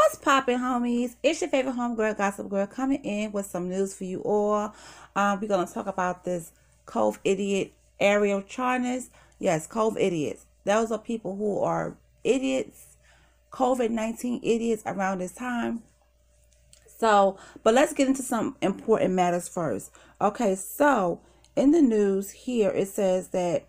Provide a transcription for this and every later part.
What's poppin', homies? It's your favorite homegirl, Gossip Girl, coming in with some news for you all. We're going to talk about this Covidiot Arielle Charnas. Yes, Covidiots. Those are people who are idiots, COVID-19 idiots around this time. So, but let's get into some important matters first. Okay, so in the news here, it says that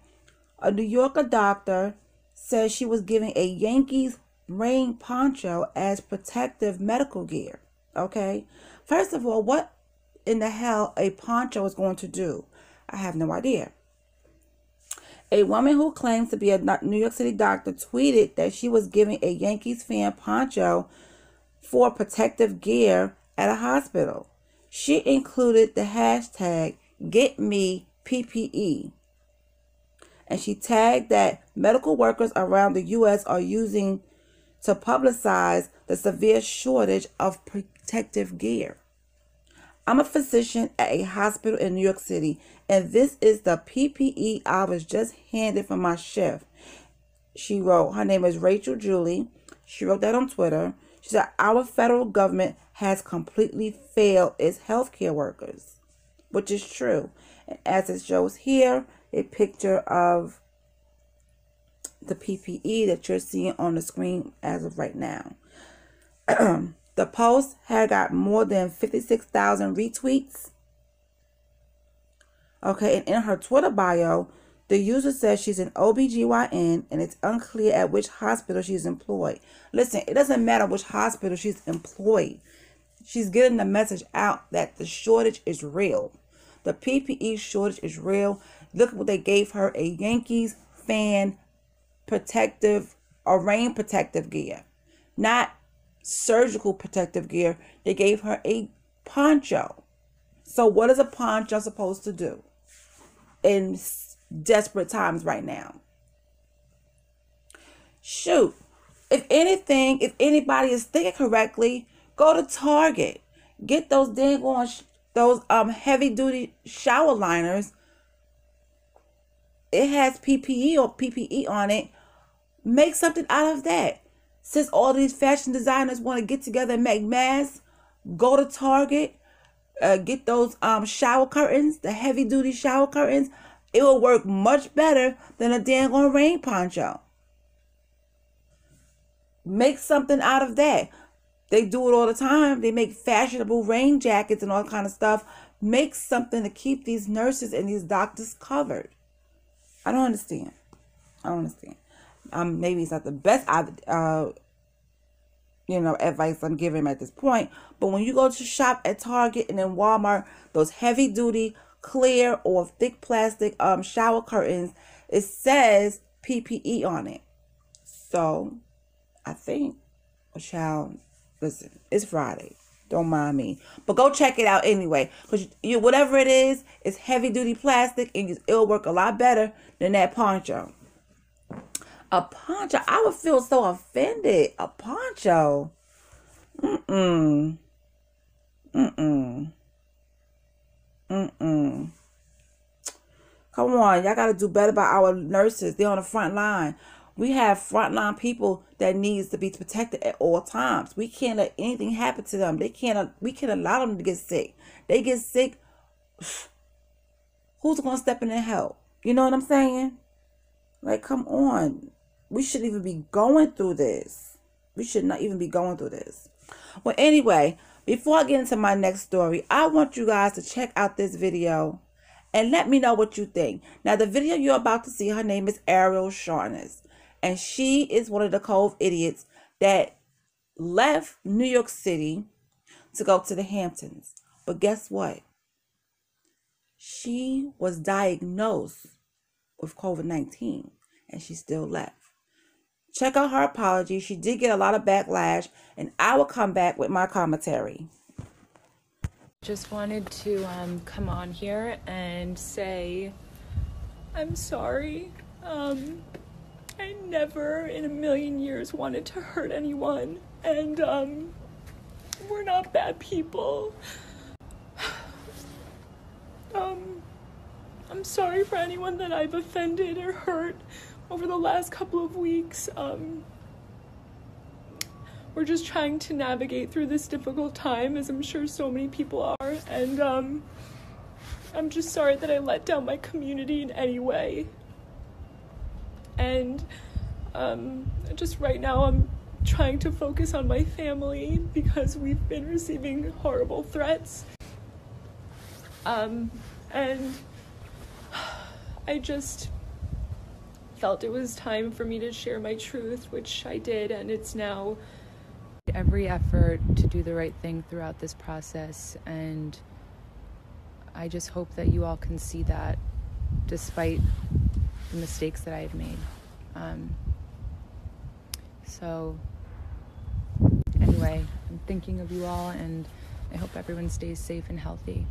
a New Yorker doctor says she was giving a Yankees rain poncho as protective medical gear. Okay, first of all, what in the hell a poncho is going to do? I have no idea. A woman who claims to be a New York City doctor tweeted that she was giving a Yankees fan poncho for protective gear at a hospital. She included the hashtag #GetMePPE. And she tagged that medical workers around the U.S. are using to publicize the severe shortage of protective gear. I'm a physician at a hospital in New York City, and this is the PPE I was just handed from my shift. She wrote, her name is Rachel Julie. She wrote that on Twitter. She said, our federal government has completely failed its healthcare workers, which is true. And as it shows here, a picture of the PPE that you're seeing on the screen as of right now. The post had got more than 56,000 retweets. Okay, and in her Twitter bio, the user says she's an OBGYN and it's unclear at which hospital she's employed. Listen, it doesn't matter which hospital she's employed. She's getting the message out that the shortage is real. The PPE shortage is real. Look at what they gave her, a Yankees fan protective or rain protective gear. Not surgical protective gear. They gave her a poncho. So what is a poncho supposed to do in desperate times right now? Shoot. If anything, if anybody is thinking correctly, go to Target. Get those dang on those heavy duty shower liners. It has PPE on it. Make something out of that. Since all these fashion designers want to get together and make masks, go to Target, get those shower curtains, the heavy duty shower curtains. It will work much better than a dang on rain poncho. Make something out of that. They do it all the time. They make fashionable rain jackets and all kind of stuff. Make something to keep these nurses and these doctors covered. I don't understand. Maybe it's not the best advice I'm giving at this point. But when you go to shop at Target and in Walmart, those heavy duty clear or thick plastic shower curtains, it says PPE on it. So I think, listen, it's Friday. Don't mind me. But go check it out anyway. Because whatever it is, it's heavy duty plastic and it'll work a lot better than that poncho. A poncho? I would feel so offended. A poncho? Come on. Y'all got to do better by our nurses. They're on the front line. We have frontline people that needs to be protected at all times. We can't let anything happen to them. We can't allow them to get sick. They get sick. Who's going to step in and help? You know what I'm saying? Like, come on. We shouldn't even be going through this. We should not even be going through this. Well, anyway, before I get into my next story, I want you guys to check out this video and let me know what you think. Now, the video you're about to see, her name is Arielle Charnas. And she is one of the Covidiots that left New York City to go to the Hamptons. But guess what? She was diagnosed with COVID-19 and she still left. Check out her apology. She did get a lot of backlash, and I will come back with my commentary. Just wanted to come on here and say I'm sorry. I never in a million years wanted to hurt anyone, and we're not bad people. I'm sorry for anyone that I've offended or hurt over the last couple of weeks. we're just trying to navigate through this difficult time, as I'm sure so many people are. And I'm just sorry that I let down my community in any way. And just right now I'm trying to focus on my family because we've been receiving horrible threats. And I just felt it was time for me to share my truth, which I did, and it's now every effort to do the right thing throughout this process, and I just hope that you all can see that despite the mistakes that I've made. So anyway, I'm thinking of you all, and I hope everyone stays safe and healthy.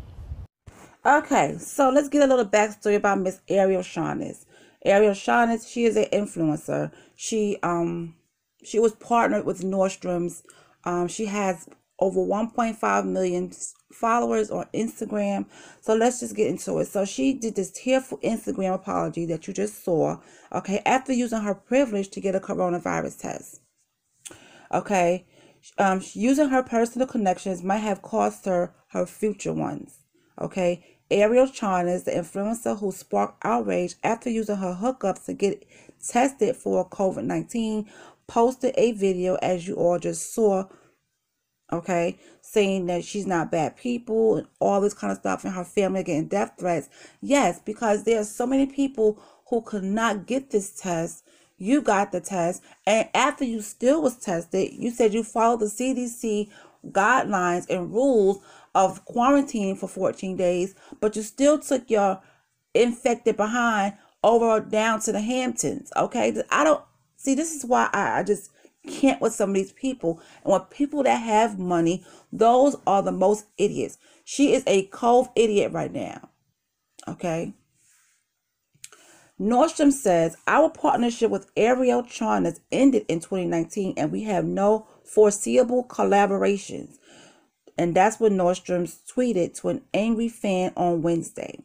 Okay, so let's get a little backstory about Miss Arielle Charnas. Arielle Charnas, she is an influencer. She was partnered with Nordstrom's. She has over 1.5 million followers on Instagram. So let's just get into it. So she did this tearful Instagram apology that you just saw, okay, after using her privilege to get a coronavirus test. Okay, using her personal connections might have cost her her future ones. Okay, Arielle Charnas, the influencer who sparked outrage after using her hookups to get tested for COVID-19, posted a video, as you all just saw, okay, saying that she's not bad people and all this kind of stuff, and her family getting death threats. Yes, because there are so many people who could not get this test. You got the test, and after you still was tested, you said you followed the CDC guidelines and rules of quarantining for 14 days, but you still took your infected behind over down to the Hamptons. Okay, I don't see, this is why I just can't with some of these people. And when people that have money, those are the most idiots. She is a cove idiot right now. Okay. Nordstrom says, our partnership with Arielle Charnas ended in 2019 and we have no foreseeable collaborations. And that's what Nordstrom tweeted to an angry fan on Wednesday.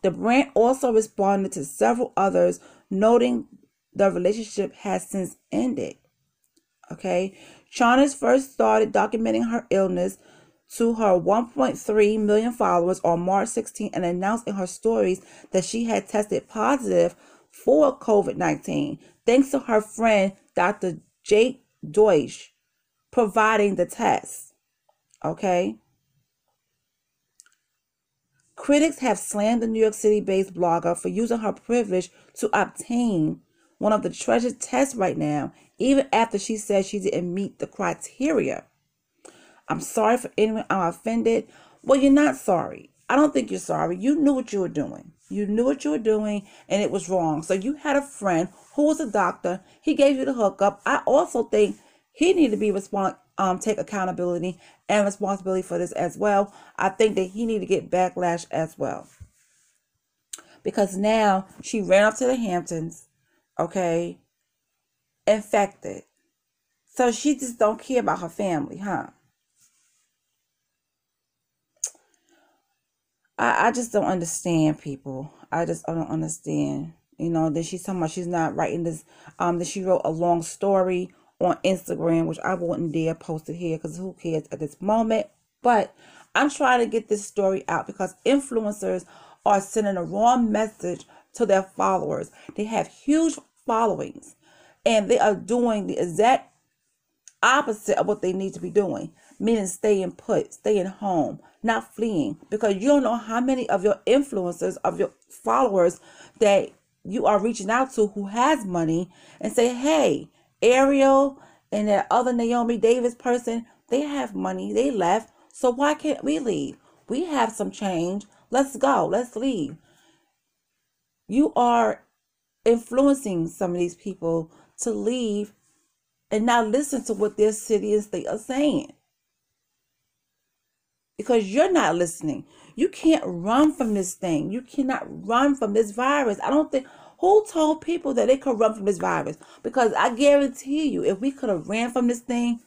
The brand also responded to several others, noting the relationship has since ended. Okay. Charnas first started documenting her illness to her 1.3 million followers on March 16 and announced in her stories that she had tested positive for COVID-19, thanks to her friend, Dr. Jake Deutsch, providing the test. Okay. Critics have slammed the New York City-based blogger for using her privilege to obtain one of the treasured tests right now, even after she said she didn't meet the criteria. I'm sorry for anyone I'm offended. Well, you're not sorry. I don't think you're sorry. You knew what you were doing. You knew what you were doing, and it was wrong. So you had a friend who was a doctor. He gave you the hookup. I also think he needed to be take accountability and responsibility for this as well. I think that he needed to get backlash as well. Because now she ran up to the Hamptons, okay, infected. So she just don't care about her family, huh? I just don't understand, people. I just don't understand. You know, that she's talking about she's not writing this, that she wrote a long story on Instagram, which I wouldn't dare post it here because who cares at this moment. But I'm trying to get this story out because influencers are sending a wrong message to their followers. They have huge followings and they are doing the exact opposite of what they need to be doing, meaning staying put, staying home, not fleeing, because you don't know how many of your influencers, of your followers that you are reaching out to who has money and say, hey, Arielle and that other Naomi Davis person, they have money, they left, so why can't we leave? We have some change, let's go, let's leave. You are influencing some of these people to leave and not listen to what their city and state are saying. Because you're not listening. You can't run from this thing. You cannot run from this virus. I don't think, who told people that they could run from this virus? Because I guarantee you, if we could have ran from this thing,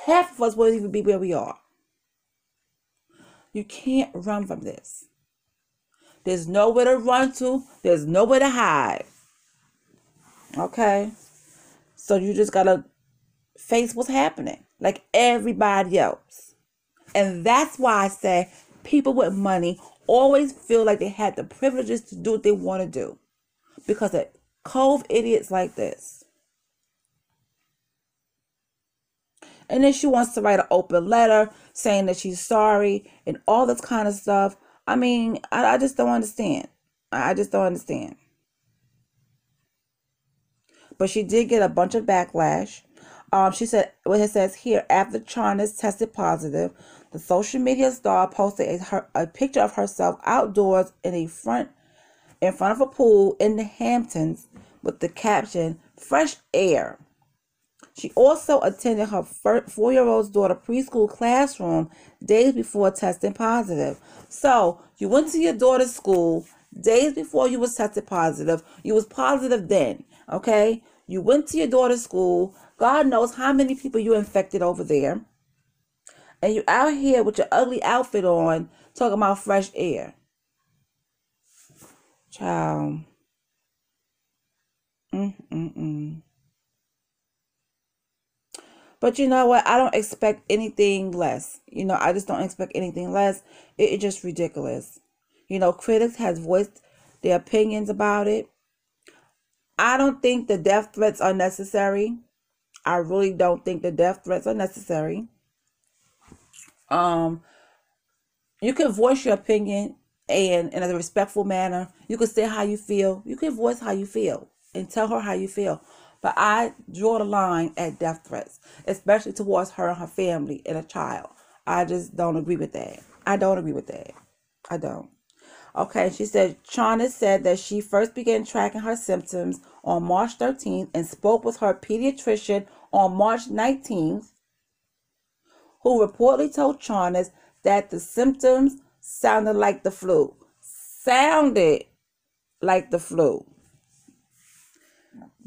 half of us wouldn't even be where we are. You can't run from this. There's nowhere to run to. There's nowhere to hide. Okay? So you just gotta face what's happening like everybody else. And that's why I say people with money always feel like they had the privileges to do what they want to do. Because of cove idiots like this. And then she wants to write an open letter saying that she's sorry and all this kind of stuff. I mean, I just don't understand. I just don't understand. But she did get a bunch of backlash. She said, what it says here, after Charnas tested positive, the social media star posted a picture of herself outdoors in front of a pool in the Hamptons with the caption, "Fresh air." She also attended her 4-year-old's daughter's preschool classroom days before testing positive. So you went to your daughter's school days before you was tested positive. You was positive then, okay? You went to your daughter's school. God knows how many people you infected over there. And you out here with your ugly outfit on talking about fresh air. Child. But you know what? I don't expect anything less. I just don't expect anything less. It's just ridiculous. Critics has voiced their opinions about it. I don't think the death threats are necessary. I really don't think the death threats are necessary. You can voice your opinion and in a respectful manner. You can say how you feel. You can voice how you feel and tell her how you feel. But I draw the line at death threats, especially towards her and her family and a child. I just don't agree with that. I don't agree with that. I don't. Okay, she said, Charnas said that she first began tracking her symptoms on March 13th and spoke with her pediatrician on March 19th, who reportedly told Charnas that the symptoms sounded like the flu. Sounded like the flu.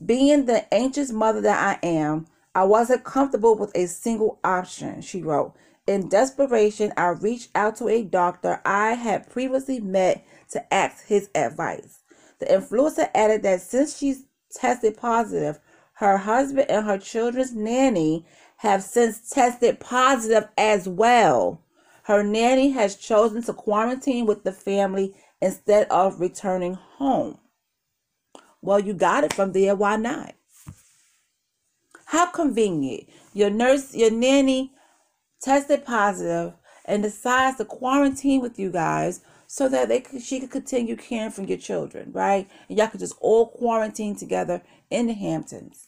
Being the anxious mother that I am, I wasn't comfortable with a single option, she wrote. In desperation, I reached out to a doctor I had previously met to ask his advice. The influencer added that since she's tested positive, her husband and her children's nanny have since tested positive as well. Her nanny has chosen to quarantine with the family instead of returning home. Well, you got it from there. Why not? How convenient. Your nanny tested positive and decides to quarantine with you guys so that she could continue caring for your children, right? And y'all could just all quarantine together in the Hamptons.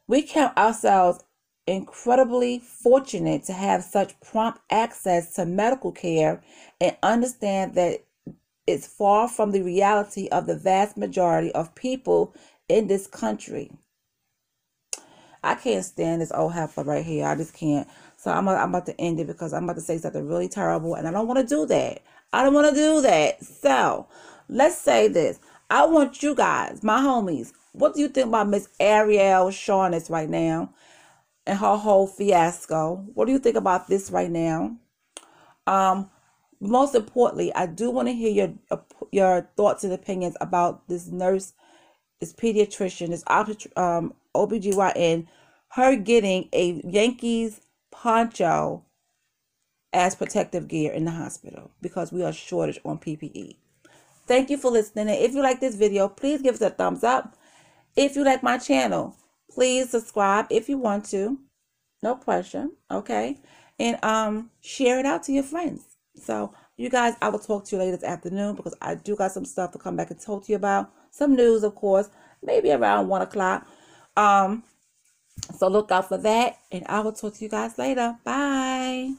We count ourselves incredibly fortunate to have such prompt access to medical care and understand that it's far from the reality of the vast majority of people in this country. I can't stand this old heifer right here. I just can't. So I'm about to end it because I'm about to say something really terrible and I don't want to do that. I don't want to do that. So let's say this. I want you guys, my homies, what do you think about Miss Arielle Charnas right now and her whole fiasco? What do you think about this right now? Most importantly, I do want to hear your thoughts and opinions about this nurse, this pediatrician, this OBGYN, her getting a Yankees Poncho as protective gear in the hospital because we are shortage on PPE. Thank you for listening. And if you like this video, please give us a thumbs up. If you like my channel, please subscribe if you want to. No pressure, okay? And share it out to your friends. So, you guys, I will talk to you later this afternoon because I do got some stuff to come back and talk to you about. Some news, of course, maybe around 1 o'clock. So look out for that, and I will talk to you guys later. Bye.